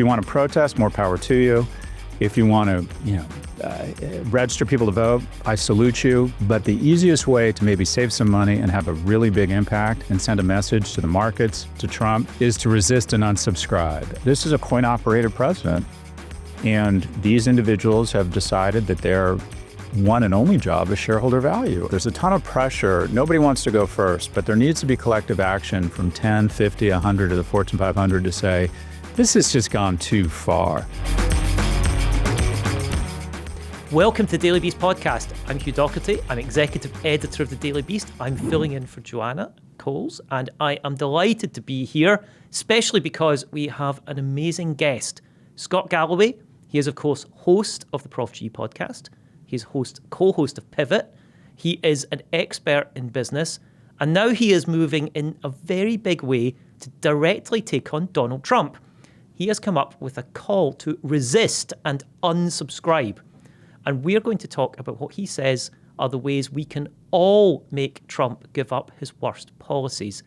you want to protest, more power to you. If you want to, register people to vote, I salute you. But the easiest way to maybe save some money and have a really big impact and send a message to the markets, to Trump, is to resist and unsubscribe. This is a coin-operated president, and these individuals have decided that their one and only job is shareholder value. There's a ton of pressure. Nobody wants to go first, but there needs to be collective action from 10, 50, 100 to the Fortune 500 to say, this has just gone too far. Welcome to the Daily Beast podcast. I'm Hugh Dougherty. I'm executive editor of the Daily Beast. I'm filling in for Joanna Coles, and I am delighted to be here, especially because we have an amazing guest, Scott Galloway. He is, of course, host of the Prof G podcast. He is co-host of Pivot. He is an expert in business, and now he is moving in a very big way to directly take on Donald Trump. He has come up with a call to resist and unsubscribe. And we're going to talk about what he says are the ways we can all make Trump give up his worst policies.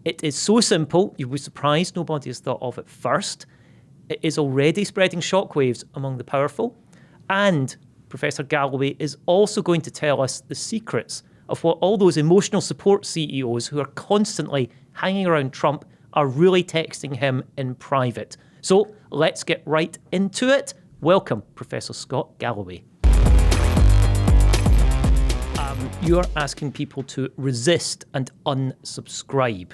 It is so simple, you'll be surprised nobody has thought of it first. It is already spreading shockwaves among the powerful. And Professor Galloway is also going to tell us the secrets of what all those emotional support CEOs who are constantly hanging around Trump are really texting him in private. So let's get right into it. Welcome, Professor Scott Galloway. You're asking people to resist and unsubscribe.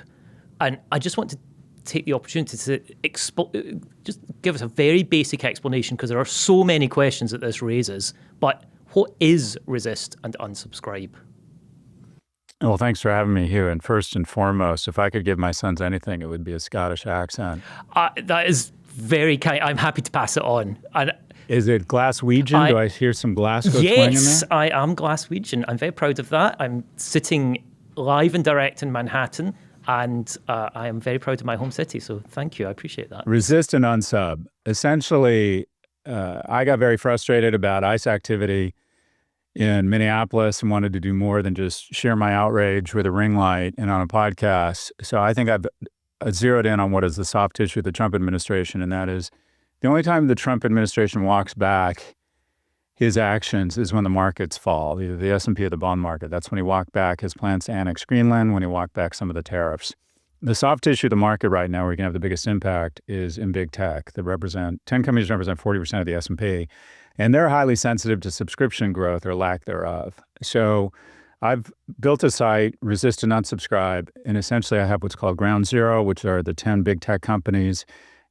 And I just want to take the opportunity to just give us a very basic explanation, because there are so many questions that this raises. But what is resist and unsubscribe? Well, thanks for having me, Hugh. And first and foremost, if I could give my sons anything, it would be a Scottish accent. That is very kind. I'm happy to pass it on. And is it Glaswegian? Do I hear some Glasgow twang in there? Yes, I am Glaswegian. I'm very proud of that. I'm sitting live and direct in Manhattan, and I am very proud of my home city. So thank you. I appreciate that. Resist and unsub. Essentially, I got very frustrated about ICE activity in Minneapolis and wanted to do more than just share my outrage with a ring light and on a podcast. So I think I've zeroed in on what is the soft tissue of the Trump administration, and that is the only time the Trump administration walks back his actions is when the markets fall, either the S&P or the bond market. That's when he walked back his plans to annex Greenland, when he walked back some of the tariffs. The soft tissue of the market right now, where you can have the biggest impact, is in big tech. 10 companies represent 40% of the S&P, and they're highly sensitive to subscription growth or lack thereof. So I've built a site, Resist and Unsubscribe, and essentially I have what's called Ground Zero, which are the 10 big tech companies,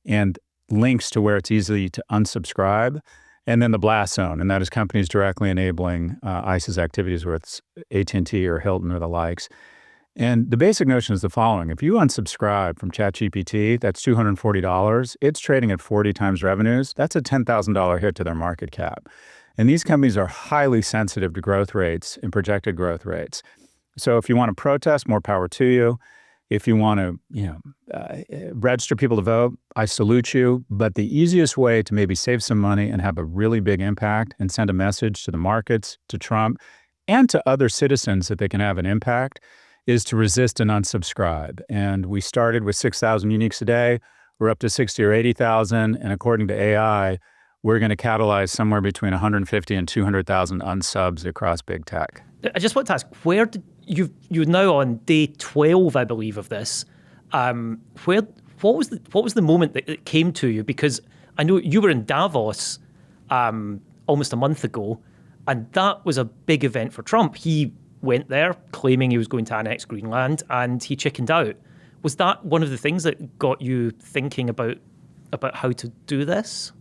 and links to where it's easy to unsubscribe, and then the blast zone, and that is companies directly enabling ICE's activities, whether it's AT&T or Hilton or the likes. And the basic notion is the following. If you unsubscribe from ChatGPT, that's $240. It's trading at 40 times revenues. That's a $10,000 hit to their market cap. And these companies are highly sensitive to growth rates and projected growth rates. So if you want to protest, more power to you. If you want to, register people to vote, I salute you. But the easiest way to maybe save some money and have a really big impact and send a message to the markets, to Trump, and to other citizens that they can have an impact is to resist and unsubscribe. And we started with 6,000 uniques a day. We're up to 60 or 80,000. And according to AI, we're going to catalyze somewhere between 150 and 200,000 unsubs across big tech. I just want to ask, you're now on day 12, I believe, of this. What was the moment that it came to you? Because I know you were in Davos almost a month ago, and that was a big event for Trump. He went there claiming he was going to annex Greenland, and he chickened out. Was that one of the things that got you thinking about how to do this?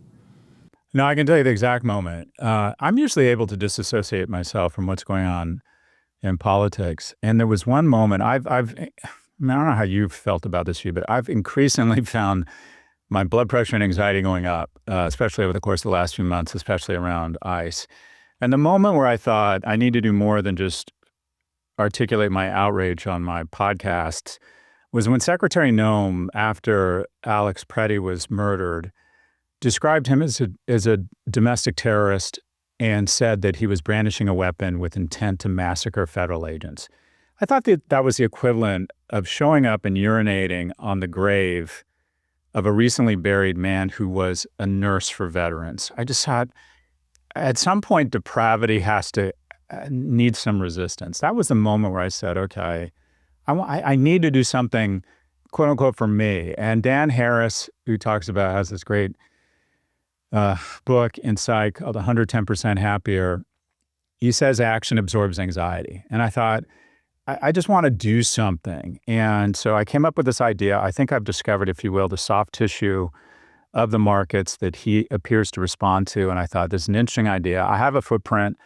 No, I can tell you the exact moment. I'm usually able to disassociate myself from what's going on in politics. And there was one moment, I don't know how you've felt about this, Hugh, but I've increasingly found my blood pressure and anxiety going up, especially over the course of the last few months, especially around ICE. And the moment where I thought I need to do more than just articulate my outrage on my podcasts was when Secretary Noem, after Alex Preddy was murdered, described him as a domestic terrorist and said that he was brandishing a weapon with intent to massacre federal agents. I thought that was the equivalent of showing up and urinating on the grave of a recently buried man who was a nurse for veterans. I just thought, at some point, depravity has to need some resistance. That was the moment where I said, okay, I need to do something, quote unquote, for me. And Dan Harris, who has this great book in Psych called 110% Happier. He says action absorbs anxiety. And I thought, I just want to do something. And so I came up with this idea. I think I've discovered, if you will, the soft tissue of the markets that he appears to respond to. And I thought, this is an interesting idea. I have a footprint.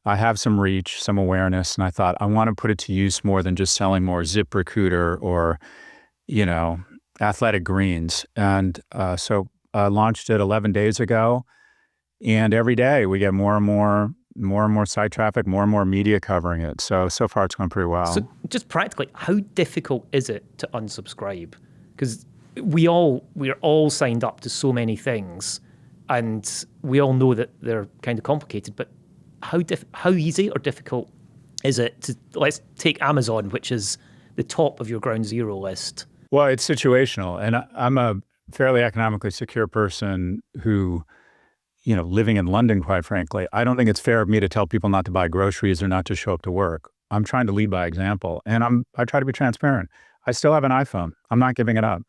I have some reach, some awareness. And I thought, I want to put it to use more than just selling more ZipRecruiter or, Athletic Greens. And so I launched it 11 days ago. And every day we get more and more site traffic, more and more media covering it. So far it's going pretty well. So just practically, how difficult is it to unsubscribe? Because we're all signed up to so many things, and we all know that they're kind of complicated, but how easy or difficult is it to, let's take Amazon, which is the top of your ground zero list? Well, it's situational. And I'm a fairly economically secure person who, living in London, quite frankly, I don't think it's fair of me to tell people not to buy groceries or not to show up to work. I'm trying to lead by example, and I try to be transparent. I still have an iPhone. I'm not giving it up.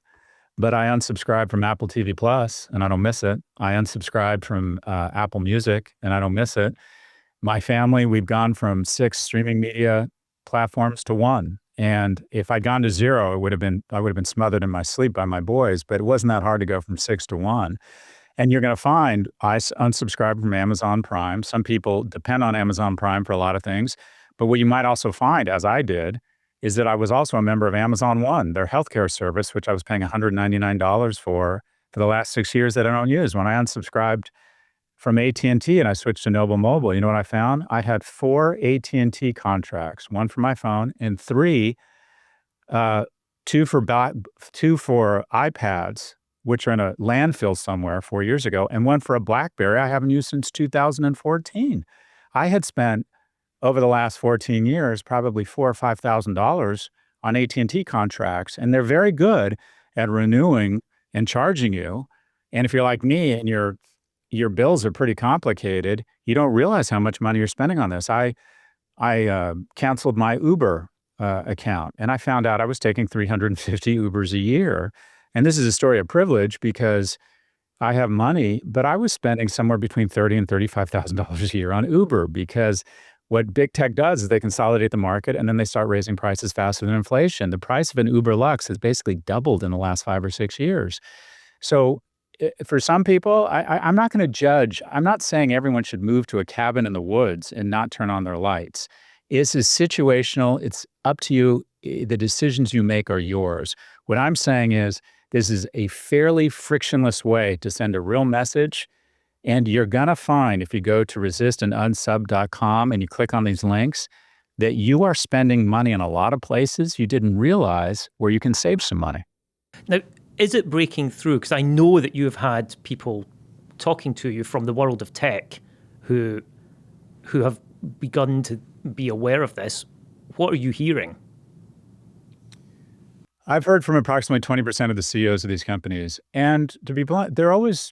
But I unsubscribed from Apple TV Plus, and I don't miss it. I unsubscribed from Apple Music, and I don't miss it. My family, we've gone from 6 streaming media platforms to 1. And if I'd gone to 0, I would have been smothered in my sleep by my boys, but it wasn't that hard to go from 6 to 1. And you're going to find I unsubscribed from Amazon Prime. Some people depend on Amazon Prime for a lot of things. But what you might also find, as I did, is that I was also a member of Amazon One, their healthcare service, which I was paying $199 for the last 6 years that I don't use. When I unsubscribed from AT&T and I switched to Noble Mobile, you know what I found? I had 4 AT&T contracts, 1 for my phone and 3, 2 for iPads, which are in a landfill somewhere 4 years ago, and 1 for a BlackBerry I haven't used since 2014. I had spent over the last 14 years probably $4,000 or $5,000 on AT&T contracts, and they're very good at renewing and charging you. And if you're like me and your bills are pretty complicated, you don't realize how much money you're spending on this. I canceled my Uber account, and I found out I was taking 350 Ubers a year. And this is a story of privilege because I have money, but I was spending somewhere between $30,000 and $35,000 a year on Uber, because what big tech does is they consolidate the market and then they start raising prices faster than inflation. The price of an Uber Lux has basically doubled in the last 5 or 6 years. So for some people, I'm not going to judge. I'm not saying everyone should move to a cabin in the woods and not turn on their lights. This is situational. It's up to you. The decisions you make are yours. What I'm saying is this is a fairly frictionless way to send a real message. And you're going to find, if you go to resistandunsub.com and you click on these links, that you are spending money in a lot of places you didn't realize where you can save some money. Now, is it breaking through? Because I know that you have had people talking to you from the world of tech who have begun to be aware of this. What are you hearing? I've heard from approximately 20% of the CEOs of these companies. And to be blunt, they're always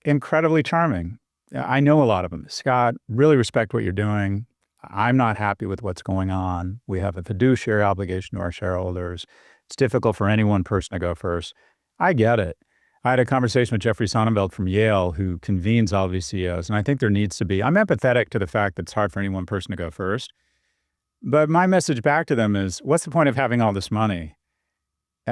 incredibly charming. I know a lot of them. Scott, really respect what you're doing. I'm not happy with what's going on. We have a fiduciary obligation to our shareholders. It's difficult for any one person to go first. I get it. I had a conversation with Jeffrey Sonnenfeld from Yale, who convenes all of these CEOs. And I think there needs to be, I'm empathetic to the fact that it's hard for any one person to go first. But my message back to them is, what's the point of having all this money?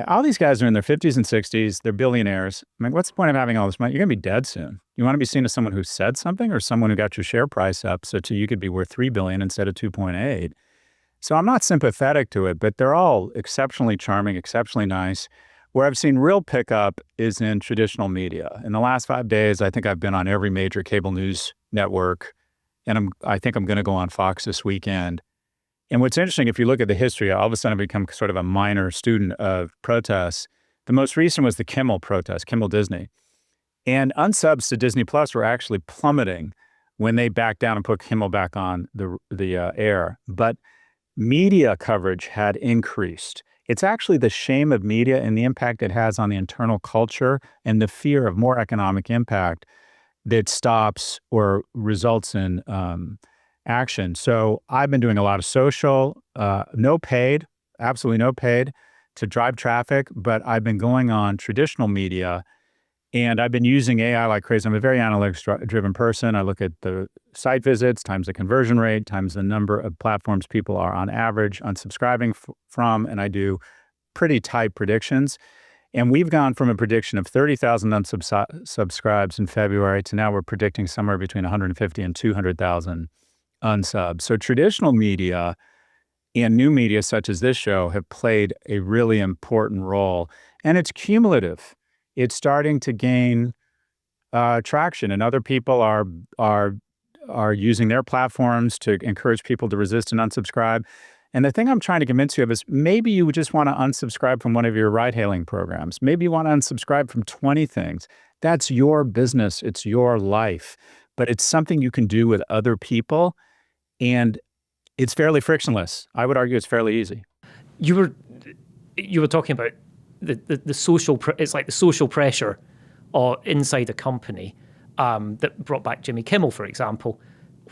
All these guys are in their 50s and 60s. They're billionaires. I mean, what's the point of having all this money? You're going to be dead soon. You want to be seen as someone who said something, or someone who got your share price up so you could be worth $3 billion instead of 2.8. So I'm not sympathetic to it, but they're all exceptionally charming, exceptionally nice. Where I've seen real pickup is in traditional media. In the last 5 days, I think I've been on every major cable news network, and I think I'm going to go on Fox this weekend. And what's interesting, if you look at the history, all of a sudden I've become sort of a minor student of protests. The most recent was the Kimmel protest, Kimmel Disney. And unsubs to Disney Plus were actually plummeting when they backed down and put Kimmel back on the air. But media coverage had increased. It's actually the shame of media and the impact it has on the internal culture and the fear of more economic impact that stops or results in action. So I've been doing a lot of social, no paid, absolutely no paid to drive traffic, but I've been going on traditional media and I've been using AI like crazy. I'm a very analytics-driven person. I look at the site visits times the conversion rate times the number of platforms people are on average unsubscribing from, and I do pretty tight predictions. And we've gone from a prediction of 30,000 unsubscribes in February to now we're predicting somewhere between 150 and 200,000 unsubs. So traditional media and new media such as this show have played a really important role, and it's cumulative. It's starting to gain traction, and other people are using their platforms to encourage people to resist and unsubscribe. And the thing I'm trying to convince you of is maybe you just want to unsubscribe from one of your ride-hailing programs. Maybe you want to unsubscribe from 20 things. That's your business. It's your life. But it's something you can do with other people, and it's fairly frictionless. I would argue it's fairly easy. You were talking about the social. It's like the social pressure inside a company that brought back Jimmy Kimmel, for example.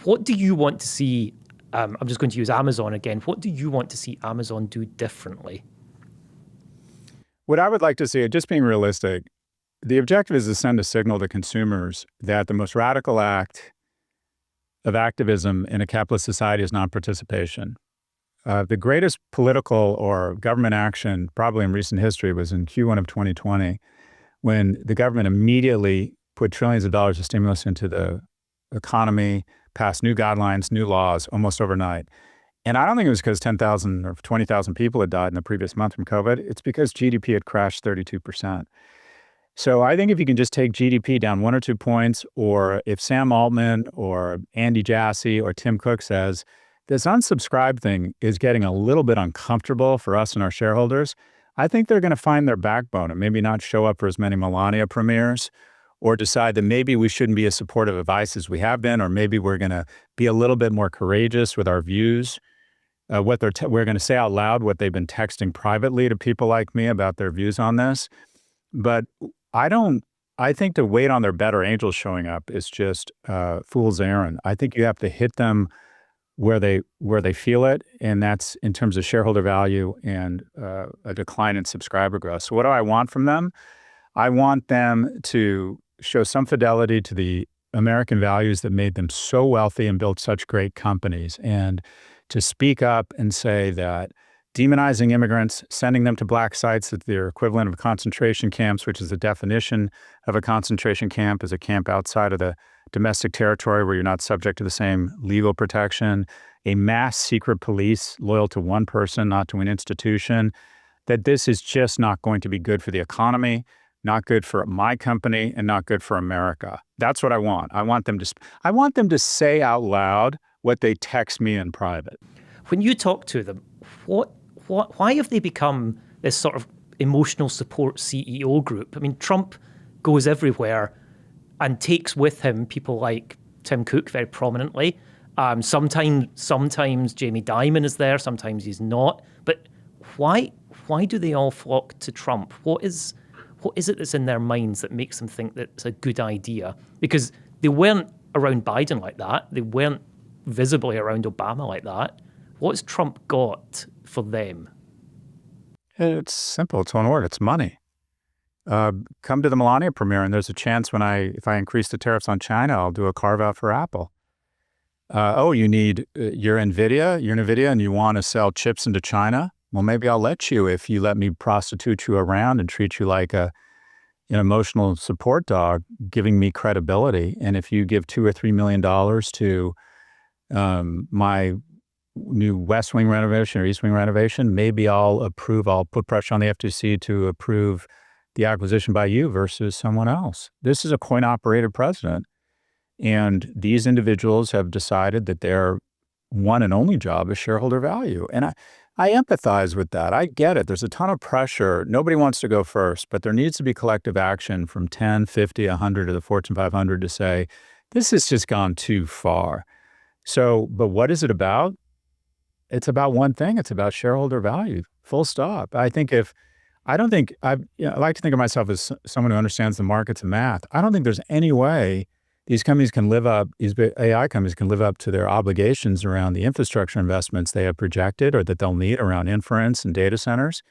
What do you want to see? I'm just going to use Amazon again. What do you want to see Amazon do differently? What I would like to see, just being realistic, the objective is to send a signal to consumers that the most radical act of activism in a capitalist society is non-participation. The greatest political or government action probably in recent history was in Q1 of 2020, when the government immediately put trillions of dollars of stimulus into the economy, passed new guidelines, new laws almost overnight. And I don't think it was because 10,000 or 20,000 people had died in the previous month from COVID. It's because GDP had crashed 32%. So I think if you can just take GDP down 1 or 2 points, or if Sam Altman or Andy Jassy or Tim Cook says, this unsubscribe thing is getting a little bit uncomfortable for us and our shareholders, I think they're going to find their backbone and maybe not show up for as many Melania premieres, or decide that maybe we shouldn't be as supportive of ICE as we have been, or maybe we're going to be a little bit more courageous with our views. We're going to say out loud what they've been texting privately to people like me about their views on this. But I think to wait on their better angels showing up is just fool's errand. I think you have to hit them where they feel it, and that's in terms of shareholder value and a decline in subscriber growth. So what do I want from them? I want them to show some fidelity to the American values that made them so wealthy and built such great companies, and to speak up and say that demonizing immigrants, sending them to black sites that they're equivalent of concentration camps, which is the definition of a concentration camp, is a camp outside of the domestic territory where you're not subject to the same legal protection, a mass secret police loyal to one person, not to an institution, that this is just not going to be good for the economy, not good for my company, and not good for America. That's what I want. I want them to say out loud what they text me in private. When you talk to them, why have they become this sort of emotional support CEO group? I mean, Trump goes everywhere and takes with him people like Tim Cook very prominently. Sometimes Jamie Dimon is there, sometimes he's not. But why do they all flock to Trump? What is it that's in their minds that makes them think that it's a good idea? Because they weren't around Biden like that. They weren't visibly around Obama like that. What's Trump got for them? It's simple. It's one word. It's money. Come to the Melania premiere, and there's a chance if I increase the tariffs on China, I'll do a carve out for Apple. You need you're NVIDIA, and you want to sell chips into China? Well, maybe I'll let you if you let me prostitute you around and treat you like an emotional support dog, giving me credibility. And if you give $2 or $3 million to my new West Wing renovation or East Wing renovation, maybe I'll put pressure on the FTC to approve the acquisition by you versus someone else. This is a coin-operated president. And these individuals have decided that their one and only job is shareholder value. And I empathize with that. I get it. There's a ton of pressure. Nobody wants to go first, but there needs to be collective action from 10, 50, 100 to the Fortune 500 to say, this has just gone too far. So, but what is it about? it's about one thing. It's about shareholder value, full stop. I don't think, I like to think of myself as someone who understands the markets and math. I don't think there's any way these AI companies can live up to their obligations around the infrastructure investments they have projected or that they'll need around inference and data centers.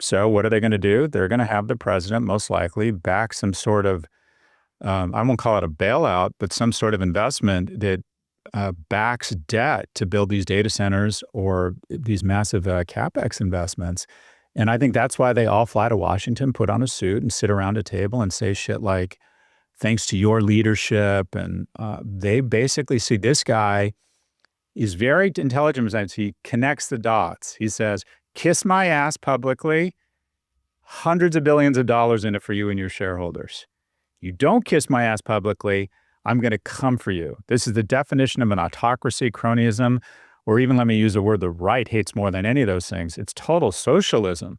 So what are they going to do? They're going to have the president most likely back some sort of, I won't call it a bailout, but some sort of investment that backs debt to build these data centers or these massive CapEx investments. And I think that's why they all fly to Washington, put on a suit and sit around a table and say shit like, thanks to your leadership. And they basically see this guy is very intelligent. He connects the dots. He says, kiss my ass publicly, hundreds of billions of dollars in it for you and your shareholders. You don't kiss my ass publicly, I'm going to come for you. This is the definition of an autocracy, cronyism, or even let me use a word the right hates more than any of those things. It's total socialism.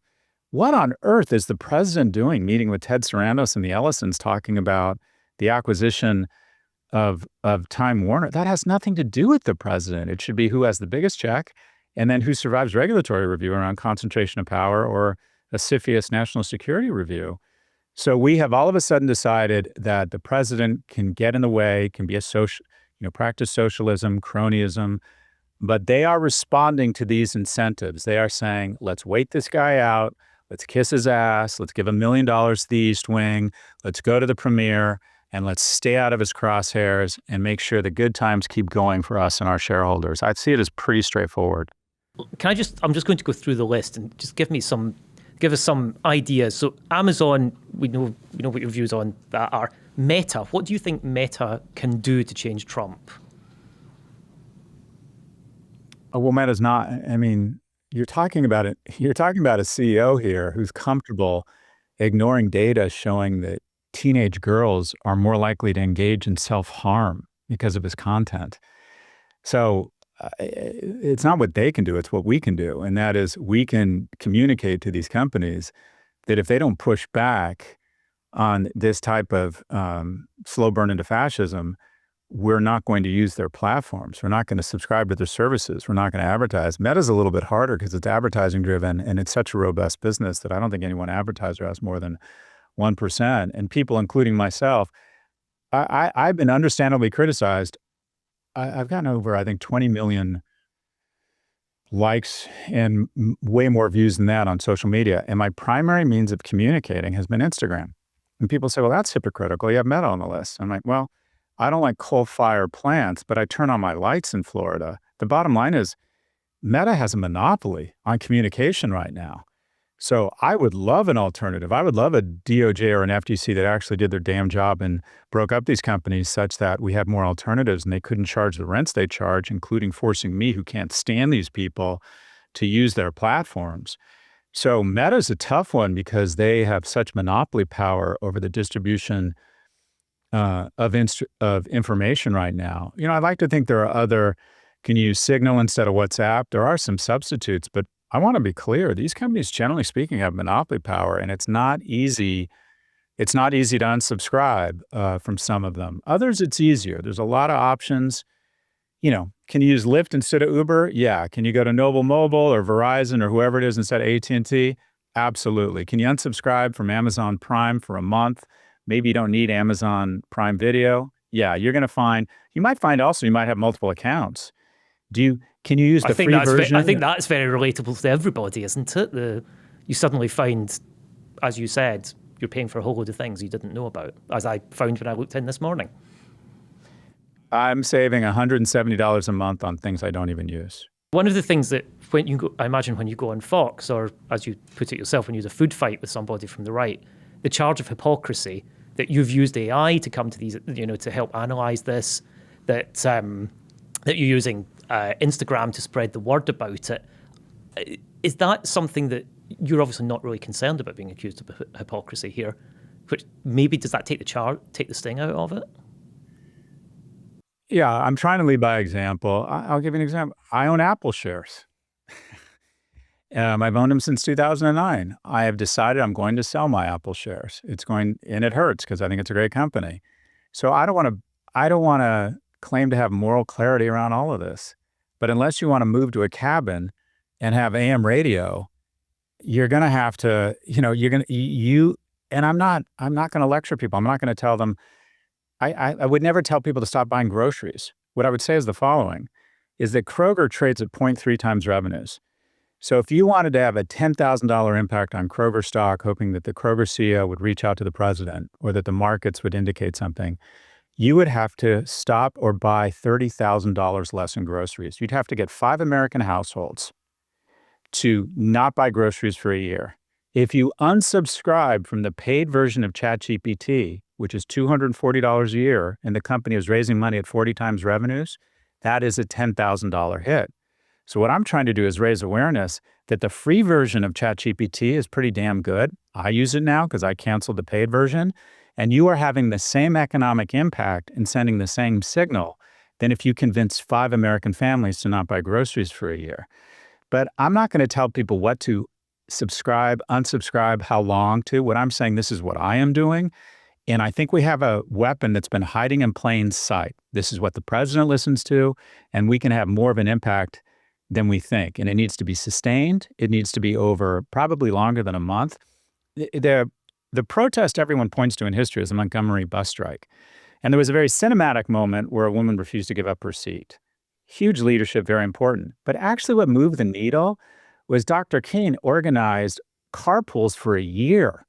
What on earth is the president doing meeting with Ted Sarandos and the Ellisons talking about the acquisition of Time Warner? That has nothing to do with the president. It should be who has the biggest check and then who survives regulatory review around concentration of power or a CFIUS national security review. So we have all of a sudden decided that the president can get in the way, can be practice socialism, cronyism, but they are responding to these incentives. They are saying, let's wait this guy out, let's kiss his ass, let's give $1 million to the East Wing, let's go to the premiere, and let's stay out of his crosshairs and make sure the good times keep going for us and our shareholders. I see it as pretty straightforward. I'm just going to go through the list and just give us some ideas. So Amazon, we know what your views on that are. Meta, what do you think Meta can do to change Trump? Oh, well, Meta's not, you're talking about a CEO here who's comfortable ignoring data showing that teenage girls are more likely to engage in self-harm because of his content. So it's not what they can do, it's what we can do. And that is we can communicate to these companies that if they don't push back on this type of slow burn into fascism, we're not going to use their platforms. We're not going to subscribe to their services. We're not going to advertise. Meta's a little bit harder because it's advertising driven and it's such a robust business that I don't think any one advertiser has more than 1%. And people, including myself, I've been understandably criticized. I've gotten over, I think, 20 million likes and way more views than that on social media. And my primary means of communicating has been Instagram. And people say, well, that's hypocritical. You have Meta on the list. I'm like, well, I don't like coal-fired plants, but I turn on my lights in Florida. The bottom line is Meta has a monopoly on communication right now. So I would love an alternative. I would love a DOJ or an FTC that actually did their damn job and broke up these companies such that we had more alternatives and they couldn't charge the rents they charge, including forcing me, who can't stand these people, to use their platforms. So Meta's a tough one because they have such monopoly power over the distribution of information right now. I'd like to think there are can you use Signal instead of WhatsApp? There are some substitutes, but I want to be clear. These companies, generally speaking, have monopoly power, and it's not easy. It's not easy to unsubscribe from some of them. Others, it's easier. There's a lot of options. Can you use Lyft instead of Uber? Yeah. Can you go to Noble Mobile or Verizon or whoever it is instead of AT&T? Absolutely. Can you unsubscribe from Amazon Prime for a month? Maybe you don't need Amazon Prime Video. Yeah, you might find also you might have multiple accounts. Can you use the free version? I think that's very relatable to everybody, isn't it? You suddenly find, as you said, you're paying for a whole load of things you didn't know about, as I found when I looked in this morning. I'm saving $170 a month on things I don't even use. One of the things that I imagine when you go on Fox, or as you put it yourself, when you use a food fight with somebody from the right, the charge of hypocrisy, that you've used AI to come to these, to help analyze this, that you're using Instagram to spread the word about it. Is that something that you're obviously not really concerned about being accused of hypocrisy here? Which maybe does that take the sting out of it? Yeah, I'm trying to lead by example. I'll give you an example. I own Apple shares. I've owned them since 2009. I have decided I'm going to sell my Apple shares. And it hurts because I think it's a great company. So I don't want to claim to have moral clarity around all of this. But unless you want to move to a cabin and have AM radio, you're going to have to, you're going to, and I'm not going to lecture people. I'm not going to tell them, I would never tell people to stop buying groceries. What I would say is the following, is that Kroger trades at 0.3 times revenues. So if you wanted to have a $10,000 impact on Kroger stock, hoping that the Kroger CEO would reach out to the president or that the markets would indicate something, you would have to stop or buy $30,000 less in groceries. You'd have to get 5 American households to not buy groceries for a year. If you unsubscribe from the paid version of ChatGPT, which is $240 a year, and the company is raising money at 40 times revenues, that is a $10,000 hit. So what I'm trying to do is raise awareness that the free version of ChatGPT is pretty damn good. I use it now because I canceled the paid version. And you are having the same economic impact and sending the same signal than if you convince 5 American families to not buy groceries for a year. But I'm not going to tell people what to subscribe, unsubscribe, how long to. What I'm saying, this is what I am doing. And I think we have a weapon that's been hiding in plain sight. This is what the president listens to, and we can have more of an impact than we think. And it needs to be sustained. It needs to be over probably longer than a month. The protest everyone points to in history is the Montgomery bus strike. And there was a very cinematic moment where a woman refused to give up her seat. Huge leadership, very important. But actually what moved the needle was Dr. King organized carpools for a year.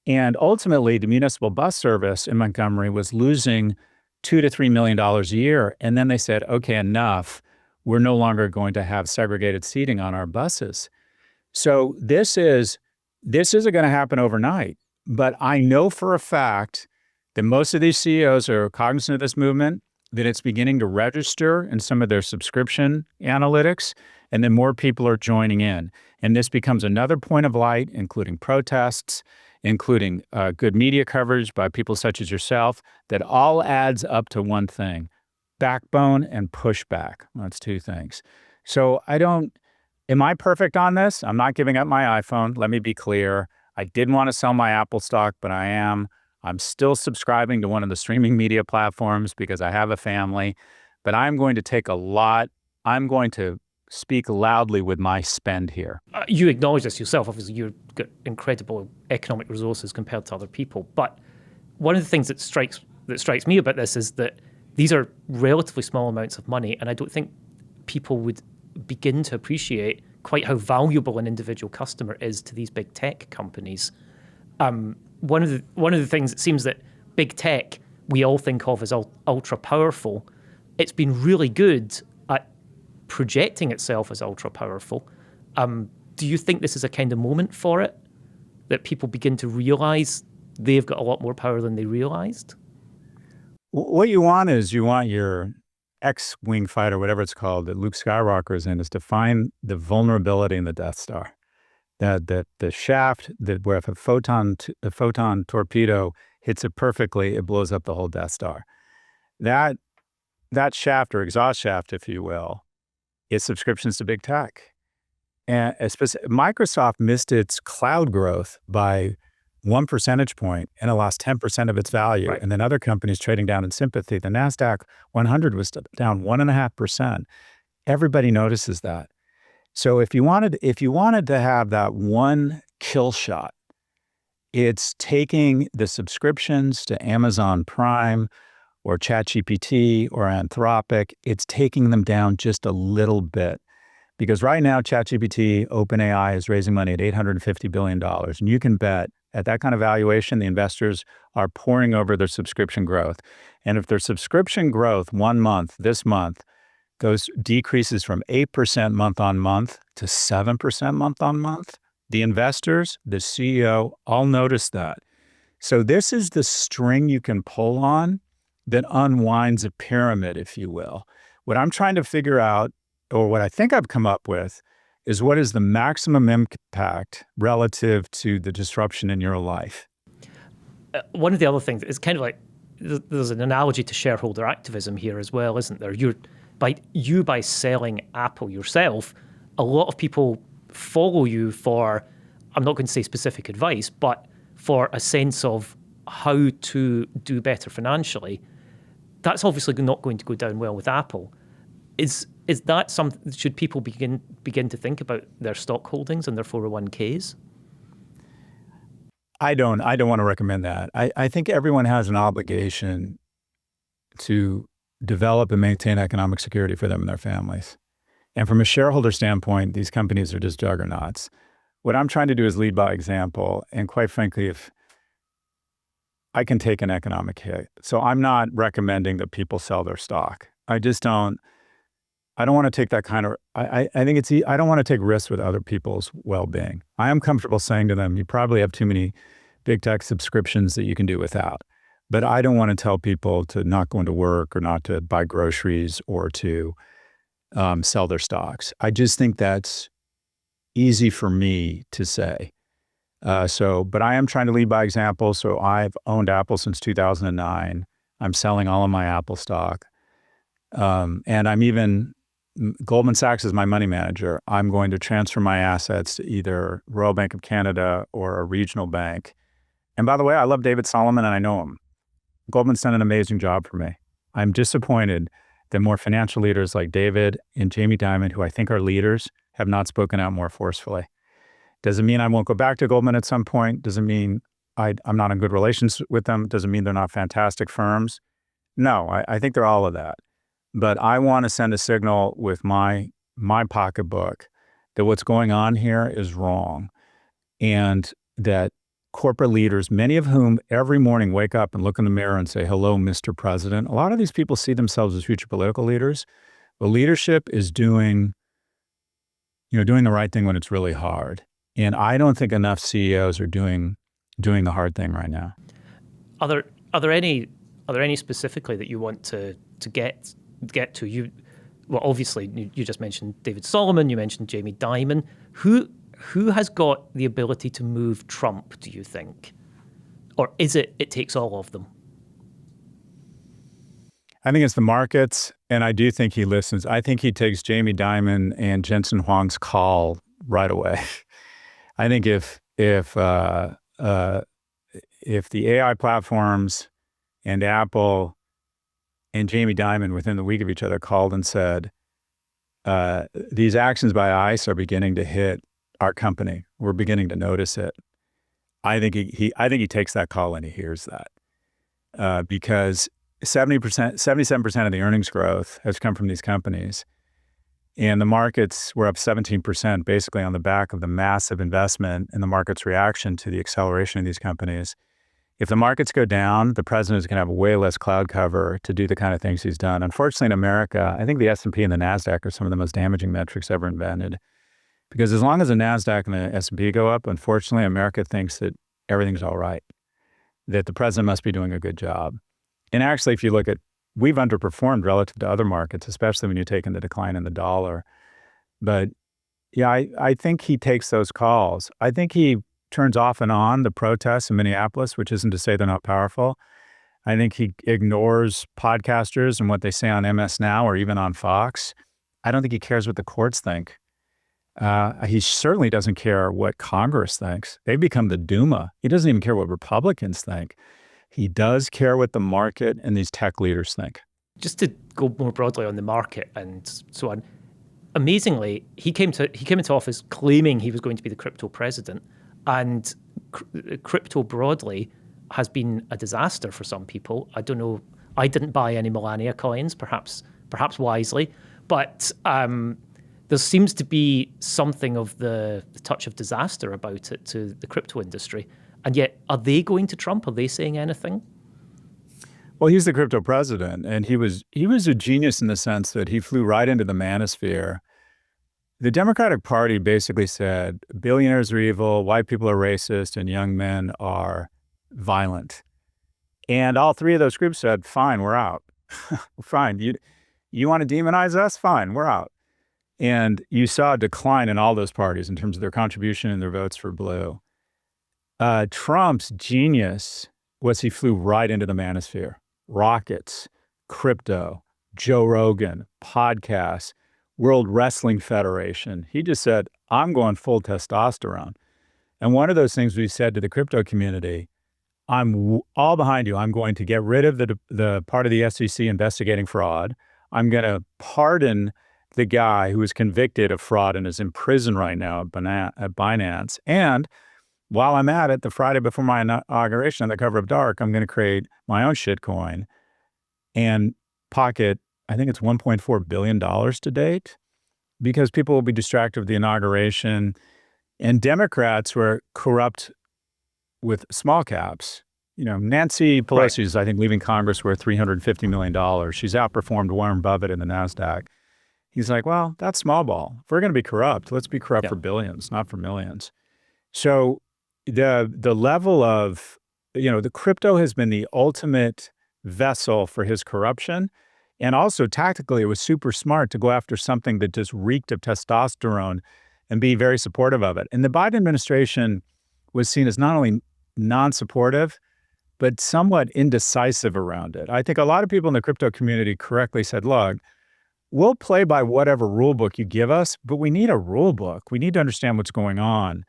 And ultimately, the municipal bus service in Montgomery was losing $2 to $3 million a year. And then they said, okay, enough. We're no longer going to have segregated seating on our buses. So this isn't going to happen overnight. But I know for a fact that most of these CEOs are cognizant of this movement, that it's beginning to register in some of their subscription analytics, and then more people are joining in. And this becomes another point of light, including protests, including good media coverage by people such as yourself, that all adds up to one thing: backbone and pushback. That's two things. So am I perfect on this? I'm not giving up my iPhone. Let me be clear. I didn't want to sell my Apple stock, but I am. I'm still subscribing to one of the streaming media platforms because I have a family, but I'm going to speak loudly with my spend here. You acknowledge this yourself. Obviously, you've got incredible economic resources compared to other people. But one of the things that strikes me about this is that these are relatively small amounts of money, and I don't think people would begin to appreciate quite how valuable an individual customer is to these big tech companies. One of the things, it seems that big tech we all think of as ultra powerful, it's been really good at projecting itself as ultra powerful. Do you think this is a kind of moment for it, that people begin to realize they've got a lot more power than they realized? What you want your X-Wing fighter, whatever it's called, that Luke Skywalker is in, is to find the vulnerability in the Death Star. That the shaft, where if a photon torpedo hits it perfectly, it blows up the whole Death Star. That shaft, or exhaust shaft, if you will, is subscriptions to big tech. And Microsoft missed its cloud growth by 1 percentage point, and it lost 10% of its value. Right. And then other companies trading down in sympathy. The NASDAQ 100 was down 1.5%. Everybody notices that. So if you wanted to have that one kill shot, it's taking the subscriptions to Amazon Prime or ChatGPT or Anthropic. It's taking them down just a little bit. Because right now, ChatGPT, OpenAI is raising money at $850 billion. And you can bet at that kind of valuation, the investors are pouring over their subscription growth. And if their subscription growth this month, decreases from 8% month on month to 7% month on month, the investors, the CEO, all notice that. So this is the string you can pull on that unwinds a pyramid, if you will. What I'm trying to figure out, or what I think I've come up with, is what is the maximum impact relative to the disruption in your life. One of the other things is kind of like, there's an analogy to shareholder activism here as well, isn't there? By selling Apple yourself, a lot of people follow you for, I'm not going to say specific advice, but for a sense of how to do better financially. That's obviously not going to go down well with Apple. Is that something, should people begin to think about their stock holdings and their 401ks? I don't want to recommend that. I think everyone has an obligation to develop and maintain economic security for them and their families. And from a shareholder standpoint, these companies are just juggernauts. What I'm trying to do is lead by example. And quite frankly, if I can take an economic hit. So I'm not recommending that people sell their stock. I don't want to take that kind of, I think I don't want to take risks with other people's well-being. I am comfortable saying to them, you probably have too many big tech subscriptions that you can do without. But I don't want to tell people to not go into work or not to buy groceries or to sell their stocks. I just think that's easy for me to say. But I am trying to lead by example. So I've owned Apple since 2009. I'm selling all of my Apple stock. And Goldman Sachs is my money manager. I'm going to transfer my assets to either Royal Bank of Canada or a regional bank. And by the way, I love David Solomon and I know him. Goldman's done an amazing job for me. I'm disappointed that more financial leaders like David and Jamie Dimon, who I think are leaders, have not spoken out more forcefully. Doesn't mean I won't go back to Goldman at some point. Doesn't mean I'm not in good relations with them. Doesn't mean they're not fantastic firms. No, I think they're all of that. But I want to send a signal with my pocketbook that what's going on here is wrong. And that corporate leaders, many of whom every morning wake up and look in the mirror and say, hello, Mr. President. A lot of these people see themselves as future political leaders. But leadership is doing the right thing when it's really hard. And I don't think enough CEOs are doing the hard thing right now. Are there any specifically that you want to get to? You, well, obviously you just mentioned David Solomon, you mentioned Jamie Dimon. Who has got the ability to move Trump, do you think? Or is it takes all of them? I think it's the markets, and I do think he listens. I think he takes Jamie Dimon and Jensen Huang's call right away. I think if the AI platforms and Apple and Jamie Dimon within the week of each other called and said, these actions by ICE are beginning to hit our company. We're beginning to notice it. I think he takes that call and he hears that because 77% of the earnings growth has come from these companies. And the markets were up 17% basically on the back of the massive investment and the market's reaction to the acceleration of these companies. If the markets go down, the president is going to have way less cloud cover to do the kind of things he's done. Unfortunately, in America, I think the S&P and the NASDAQ are some of the most damaging metrics ever invented. Because as long as the NASDAQ and the S&P go up, unfortunately, America thinks that everything's all right, that the president must be doing a good job. And actually, if you look at, we've underperformed relative to other markets, especially when you take in the decline in the dollar. But yeah, I think he takes those calls. I think he turns off and on the protests in Minneapolis, which isn't to say they're not powerful. I think he ignores podcasters and what they say on MS Now or even on Fox. I don't think he cares what the courts think. He certainly doesn't care what Congress thinks. They've become the Duma. He doesn't even care what Republicans think. He does care what the market and these tech leaders think. Just to go more broadly on the market and so on, amazingly, he came into office claiming he was going to be the crypto president, and crypto broadly has been a disaster for some people. I don't know. I didn't buy any Melania coins, perhaps wisely, but there seems to be something of the touch of disaster about it to the crypto industry. And yet, are they going to Trump? Are they saying anything? Well, he's the crypto president, and he was a genius in the sense that he flew right into the manosphere. The Democratic Party basically said billionaires are evil, white people are racist, and young men are violent. And all three of those groups said, fine, we're out. Fine, you want to demonize us? Fine, we're out. And you saw a decline in all those parties in terms of their contribution and their votes for blue. Trump's genius was he flew right into the manosphere. Rockets, crypto, Joe Rogan, podcasts, World Wrestling Federation. He just said, I'm going full testosterone. And one of those things we said to the crypto community, I'm all behind you. I'm going to get rid of the part of the SEC investigating fraud. I'm going to pardon the guy who was convicted of fraud and is in prison right now at Binance. And while I'm at it, the Friday before my inauguration on the cover of Dark, I'm going to create my own shitcoin and pocket, I think it's $1.4 billion to date, because people will be distracted with the inauguration. And Democrats were corrupt with small caps. Nancy Pelosi is, I think, leaving Congress worth $350 million. She's outperformed Warren Buffett in the NASDAQ. He's like, well, that's small ball. If we're going to be corrupt, let's be corrupt for billions, not for millions. So the level of, the crypto has been the ultimate vessel for his corruption. And also tactically, it was super smart to go after something that just reeked of testosterone and be very supportive of it. And the Biden administration was seen as not only non-supportive, but somewhat indecisive around it. I think a lot of people in the crypto community correctly said, look, we'll play by whatever rule book you give us, but we need a rule book. We need to understand what's going on.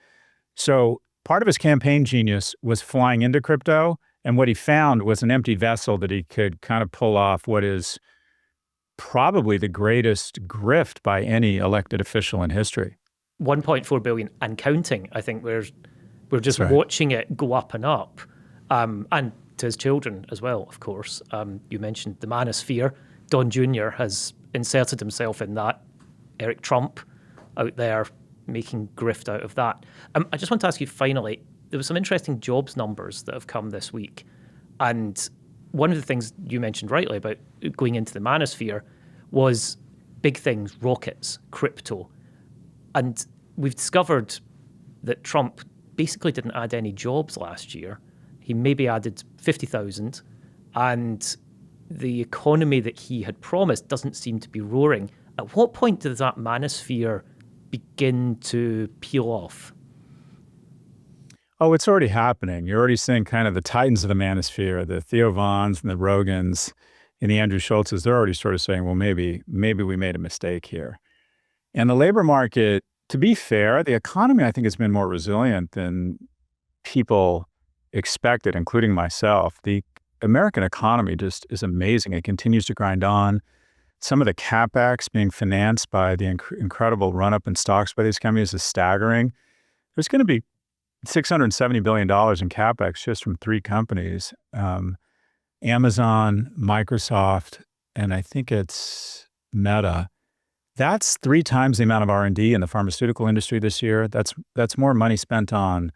So part of his campaign genius was flying into crypto, and what he found was an empty vessel that he could kind of pull off what is probably the greatest grift by any elected official in history. 1.4 billion and counting. I think we're just watching it go up and up. And to his children as well, of course. You mentioned the manosphere. Don Jr. has inserted himself in that. Eric Trump out there making grift out of that. I just want to ask you finally, there were some interesting jobs numbers that have come this week. And one of the things you mentioned rightly about going into the manosphere was big things, rockets, crypto. And we've discovered that Trump basically didn't add any jobs last year. He maybe added 50,000, and the economy that he had promised doesn't seem to be roaring. At what point does that manosphere begin to peel off? Oh, it's already happening. You're already seeing kind of the titans of the manosphere, the Theo Vons and the Rogans and the Andrew Schultzes. They're already sort of saying, well, maybe we made a mistake here. And the labor market, to be fair, the economy, I think, has been more resilient than people expected, including myself. The American economy just is amazing. It continues to grind on. Some of the CapEx being financed by the incredible run-up in stocks by these companies is staggering. There's going to be $670 billion in CapEx just from three companies, Amazon, Microsoft, and I think it's Meta. That's 3 times the amount of R&D in the pharmaceutical industry this year. That's more money spent on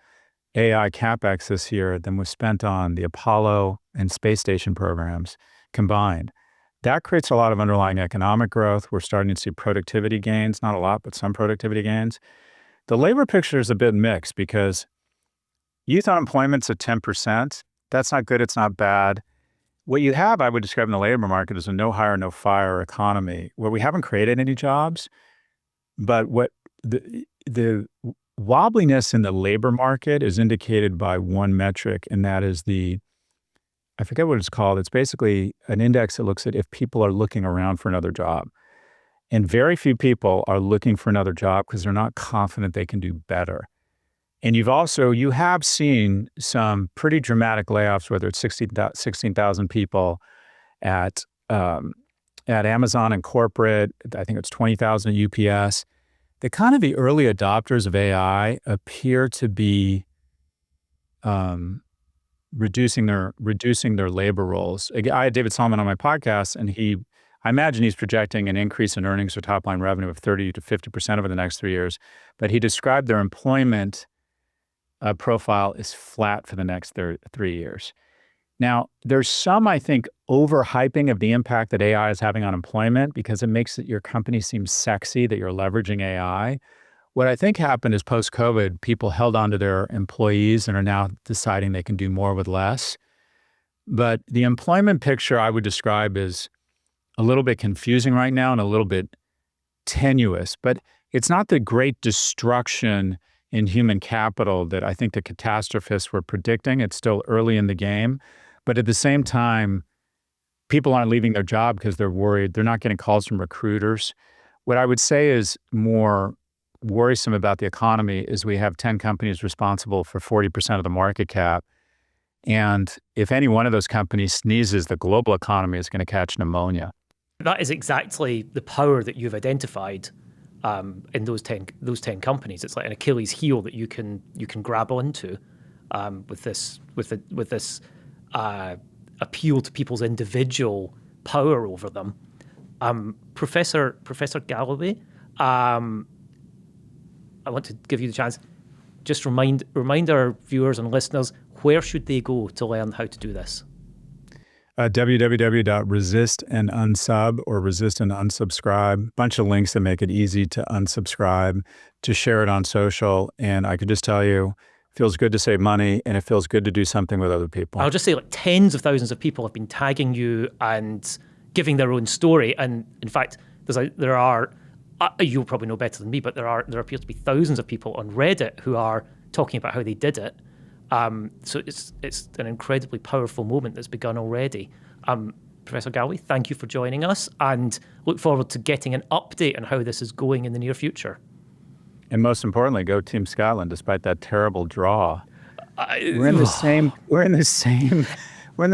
AI CapEx this year than was spent on the Apollo and space station programs combined. That creates a lot of underlying economic growth. We're starting to see productivity gains, not a lot, but some productivity gains. The labor picture is a bit mixed because youth unemployment's at 10%. That's not good, it's not bad. What you have, I would describe in the labor market, is a no hire, no fire economy where we haven't created any jobs, but what the wobbliness in the labor market is indicated by one metric, and that is I forget what it's called. It's basically an index that looks at if people are looking around for another job. And very few people are looking for another job because they're not confident they can do better. And you have seen some pretty dramatic layoffs, whether it's 16,000 people at Amazon and corporate. I think it's 20,000 at UPS. The early adopters of AI appear to be reducing their labor roles. I had David Solomon on my podcast, and I imagine he's projecting an increase in earnings or top line revenue of 30 to 50% over the next 3 years. But he described their employment profile is flat for the next 3 years. Now, there's some, I think, overhyping of the impact that AI is having on employment because it makes your company seem sexy that you're leveraging AI. What I think happened is post-COVID, people held on to their employees and are now deciding they can do more with less. But the employment picture I would describe as a little bit confusing right now and a little bit tenuous. But it's not the great destruction in human capital that I think the catastrophists were predicting. It's still early in the game. But at the same time, people aren't leaving their job because they're worried. They're not getting calls from recruiters. What I would say is more worrisome about the economy is we have 10 companies responsible for 40% of the market cap. And if any one of those companies sneezes, the global economy is going to catch pneumonia. That is exactly the power that you've identified in those 10 companies. It's like an Achilles heel that you can grab onto with this appeal to people's individual power over them. Professor Galloway, I want to give you the chance. Just remind our viewers and listeners, where should they go to learn how to do this? www.resistandUnsub or resist and unsubscribe. Bunch of links that make it easy to unsubscribe, to share it on social. And I could just tell you, it feels good to save money and it feels good to do something with other people. I'll just say, like, tens of thousands of people have been tagging you and giving their own story. And in fact, there are, you'll probably know better than me, but there appear to be thousands of people on Reddit who are talking about how they did it. So it's an incredibly powerful moment that's begun already. Professor Galloway, thank you for joining us, and look forward to getting an update on how this is going in the near future. And most importantly, go Team Scotland, despite that terrible draw. We're in the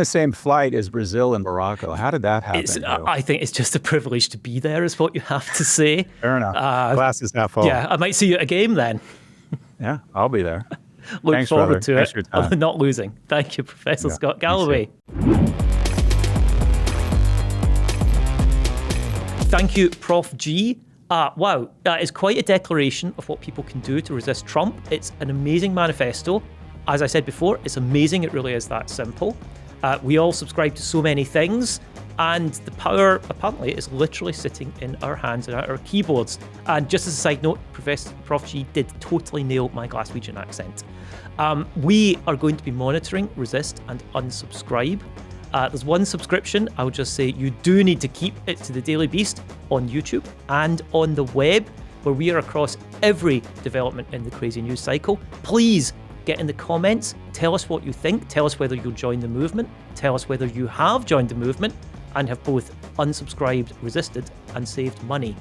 same flight as Brazil and Morocco. How did that happen? I think it's just a privilege to be there, is what you have to say. Fair enough. Glass is half full. Yeah, I might see you at a game then. Yeah, I'll be there. Look forward to Thanks it. for your time. Not losing. Thank you, Professor Scott Galloway. Thank you, Prof G. Wow, that is quite a declaration of what people can do to resist Trump. It's an amazing manifesto. As I said before, it's amazing. It really is that simple. We all subscribe to so many things, and the power, apparently, is literally sitting in our hands and at our keyboards. And just as a side note, Prof G did totally nail my Glaswegian accent. We are going to be monitoring resist and unsubscribe. There's one subscription. I would just say you do need to keep it to the Daily Beast on YouTube and on the web, where we are across every development in the crazy news cycle. Please get in the comments. Tell us what you think. Tell us whether you'll join the movement. Tell us whether you have joined the movement and have both unsubscribed, resisted, and saved money.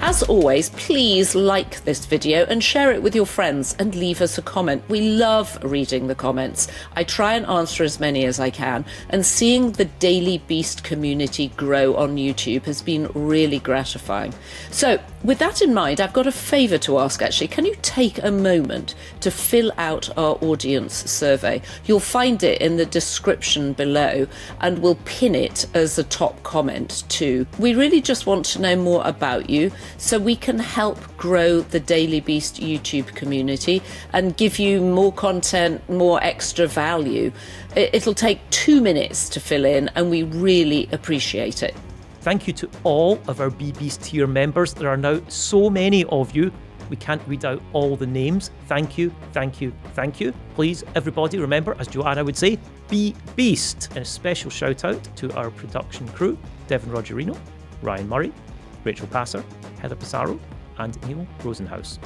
As always, please like this video and share it with your friends and leave us a comment. We love reading the comments. I try and answer as many as I can, and seeing the Daily Beast community grow on YouTube has been really gratifying. So with that in mind, I've got a favour to ask actually. Can you take a moment to fill out our audience survey? You'll find it in the description below, and we'll pin it as a top comment too. We really just want to know more about you, so we can help grow the Daily Beast YouTube community and give you more content, more extra value. It'll take 2 minutes to fill in, and we really appreciate it. Thank you to all of our BBeast tier members. There are now so many of you. We can't read out all the names. Thank you, thank you, thank you. Please, everybody, remember, as Joanna would say, be beast. And a special shout out to our production crew, Devin Rogerino, Ryan Murray, Rachel Passer, Heather Pissarro, and Neil Rosenhaus.